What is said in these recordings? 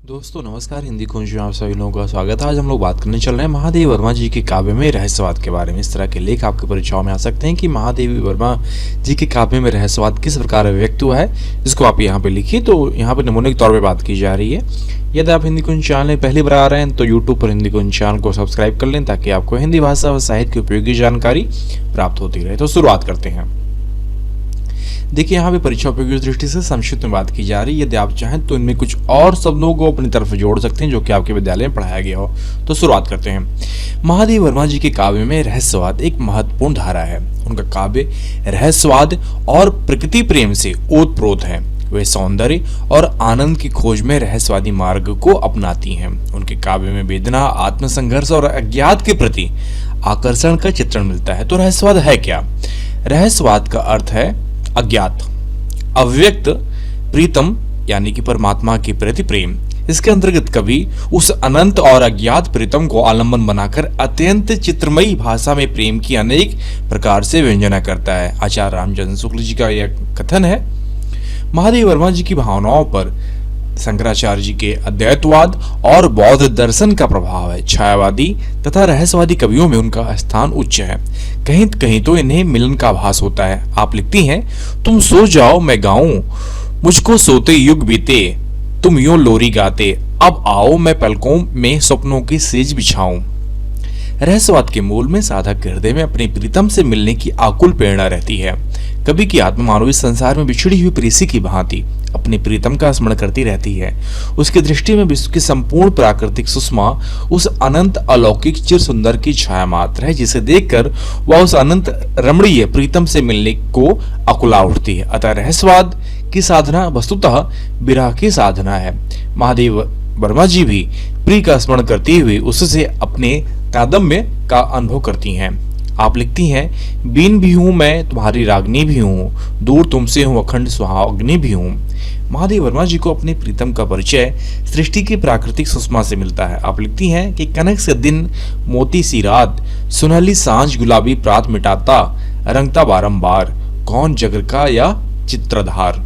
दोस्तों नमस्कार, हिंदी कुंज में आप सभी लोगों का स्वागत है। आज हम लोग बात करने चल रहे हैं महादेवी वर्मा जी के काव्य में रहस्यवाद के बारे में। इस तरह के लेख आपके परीक्षाओं में आ सकते हैं कि महादेवी वर्मा जी के काव्य में रहस्यवाद किस प्रकार व्यक्त हुआ है, इसको आप यहाँ पे लिखिए। तो यहाँ पे नमूने के तौर पे बात की जा रही है। यदि आप हिंदी कुंज चैनल में पहली बार आ रहे हैं तो यूट्यूब पर हिंदी कुंज चैनल को सब्सक्राइब कर लें ताकि आपको हिंदी भाषा व साहित्य की उपयोगी जानकारी प्राप्त होती रहे। तो शुरुआत करते हैं। देखिए, यहाँ पे परीक्षा उपयोगी दृष्टि से संक्षिप्त में बात की जा रही है। यदि आप चाहें तो इनमें कुछ और शब्दों को अपनी तरफ जोड़ सकते हैं जो कि आपके विद्यालय में पढ़ाया गया हो। तो शुरुआत करते हैं। महादेवी वर्मा जी के काव्य में रहस्यवाद एक महत्वपूर्ण धारा है। उनका काव्य रहस्यवाद और प्रकृति प्रेम से ओतप्रोत है। वे सौंदर्य और आनंद की खोज में रहस्यवादी मार्ग को अपनाती हैं। उनके काव्य में वेदना, आत्मसंघर्ष और अज्ञात के प्रति आकर्षण का चित्रण मिलता है। तो रहस्यवाद है क्या? रहस्यवाद का अर्थ है अज्ञात, अव्यक्त प्रीतम यानी कि परमात्मा के प्रति प्रेम। इसके अंतर्गत कवि उस अनंत और अज्ञात प्रीतम को आलंबन बनाकर अत्यंत चित्रमयी भाषा में प्रेम की अनेक प्रकार से व्यंजना करता है। आचार्य रामचंद्र शुक्ल जी का यह कथन है। महादेवी वर्मा जी की भावनाओं पर शंकराचार्य जी के अद्वैतवाद और बौद्ध दर्शन का प्रभाव है। छायावादी तथा रहस्यवादी कवियों में उनका स्थान उच्च है। कहीं कहीं तो इन्हें मिलन का आभास होता है। आप लिखती हैं, तुम सो जाओ मैं गाऊं, मुझको सोते युग बीते, तुम यूं लोरी गाते, अब आओ मैं पलकों में सपनों की सेज बिछाऊं। रहस्यवाद के मूल में साधक के हृदय में अपने प्रीतम से मिलने की आकुल प्रेरणा रहती है। कवि की आत्मा मानव इस संसार में बिछड़ी हुई प्रेसी की भांति अपने प्रीतम का स्मरण करती रहती है। उसकी दृष्टि में विश्व की संपूर्ण प्राकृतिक सुषमा उस अनंत अलौकिक चिर सुंदर की छाया मात्र है, जिसे देखकर वह उस अनंत रमणीय प्रीतम से मिलने को अकुला उठती है। अतः रहस्यवाद की साधना वस्तुतः विरह की साधना है। महादेवी वर्मा जी भी प्रिय का स्मरण करते हुए उससे अपने कादम्य का अनुभव करती हैं। आप लिखती हैं, बीन भी हूं मैं तुम्हारी रागनी भी हूं, दूर तुमसे हूं अखंड सुहागनी भी हूं। महादेवी वर्मा जी को अपने प्रीतम का परिचय सृष्टि की प्राकृतिक सुषमा से मिलता है। आप लिखती हैं कि कनक से दिन मोती सी रात, सुनहली सांझ गुलाबी प्रात मिटाता, रंगता बारंबार, कौन जगर का या चित्रधार।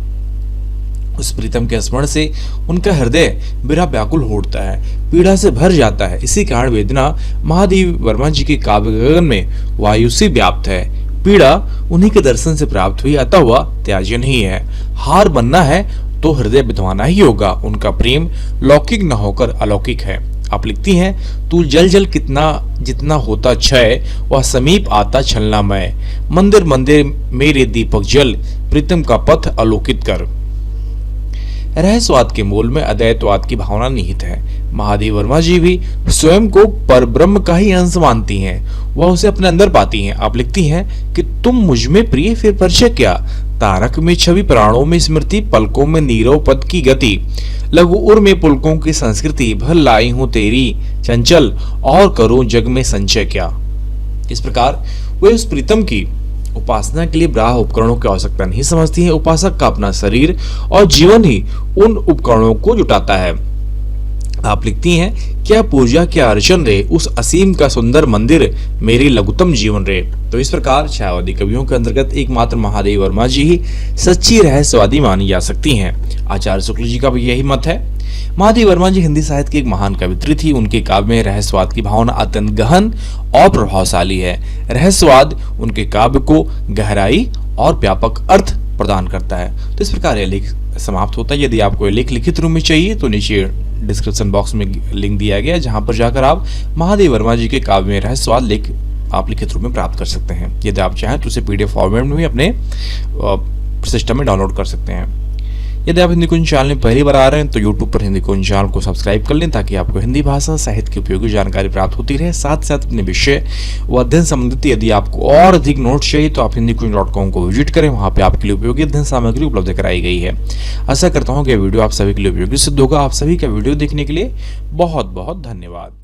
उस प्रीतम के स्मरण से उनका हृदय बिरह व्याकुल हो उठता है, पीड़ा से भर जाता है। इसी कारण वेदना महादेवी वर्मा जी के काव्य गगन में वायु से व्याप्त है। पीड़ा उन्हीं के दर्शन से प्राप्त हुई, अतः वह त्याज्य नहीं है। हार बनना है तो हृदय बिधवाना ही होगा। उनका प्रेम लौकिक न होकर अलौकिक है। आप लिखती हैं, तू जल जल कितना जितना होता क्षय, वह समीप आता छलनामय, मंदिर मंदिर मेरे दीपक जल, प्रीतम का पथ अलोकित कर। रहस्यवाद के मूल में अद्वैतवाद की भावना निहित है। महादेवी वर्मा जी भी स्वयं को परब्रह्म का ही अंश मानती हैं। वह उसे अपने अंदर पाती हैं। आप लिखती हैं कि तुम मुझ में प्रिय फिर परिचय क्या, तारक में छवि प्राणों में स्मृति, पलकों में नीरव पद की गति, लघु उर में पुलकों की संस्कृति, भर लाई हूं तेरी चंचल, और करूं जग में संचय क्या। इस प्रकार वे उस प्रीतम की उपासना के लिए बाह्य उपकरणों की आवश्यकता नहीं समझती है। उपासक का अपना शरीर और जीवन ही उन उपकरणों को जुटाता है। आप लिखती हैं, क्या पूजा क्या अर्चन रे, उस असीम का सुंदर मंदिर मेरी लघुतम जीवन रे। तो इस प्रकार छायावादी कवियों के अंतर्गत एकमात्र महादेवी वर्मा जी ही सच्ची रहस्यवादी मानी जा सकती हैं। आचार्य शुक्ल जी का भी यही मत है। महादेवी वर्मा जी हिंदी साहित्य की एक महान कवित्री थी। उनके काव्य में रहस्यवाद की भावना अत्यंत गहन और प्रभावशाली है। रहस्यवाद उनके काव्य को गहराई और व्यापक अर्थ प्रदान करता है। तो इस प्रकार यह लेख समाप्त होता है। यदि आपको यह लेख लिखित रूप में चाहिए तो नीचे डिस्क्रिप्शन बॉक्स में लिंक दिया गया है, जहां पर जाकर आप महादेवी वर्मा जी के काव्य में रहस्यवाद लेख आप लिखित रूप में प्राप्त कर सकते हैं। यदि आप चाहें तो उसे PDF फॉर्मेट में भी अपने सिस्टम में डाउनलोड कर सकते हैं। यदि आप हिंदी कुंज चैनल में पहली बार आ रहे हैं तो यूट्यूब पर हिंदी कुंज चैनल को सब्सक्राइब कर लें ताकि आपको हिंदी भाषा साहित्य की उपयोगी जानकारी प्राप्त होती रहे। साथ साथ अपने विषय व अध्ययन संबंधित यदि आपको और अधिक नोट्स चाहिए तो आप hindikunj.com को विजिट करें। वहां पे आपके लिए उपयोगी अध्ययन सामग्री उपलब्ध कराई गई है। आशा करता हूँ कि वीडियो आप सभी के लिए उपयोगी सिद्ध होगा। आप सभी का वीडियो देखने के लिए बहुत बहुत धन्यवाद।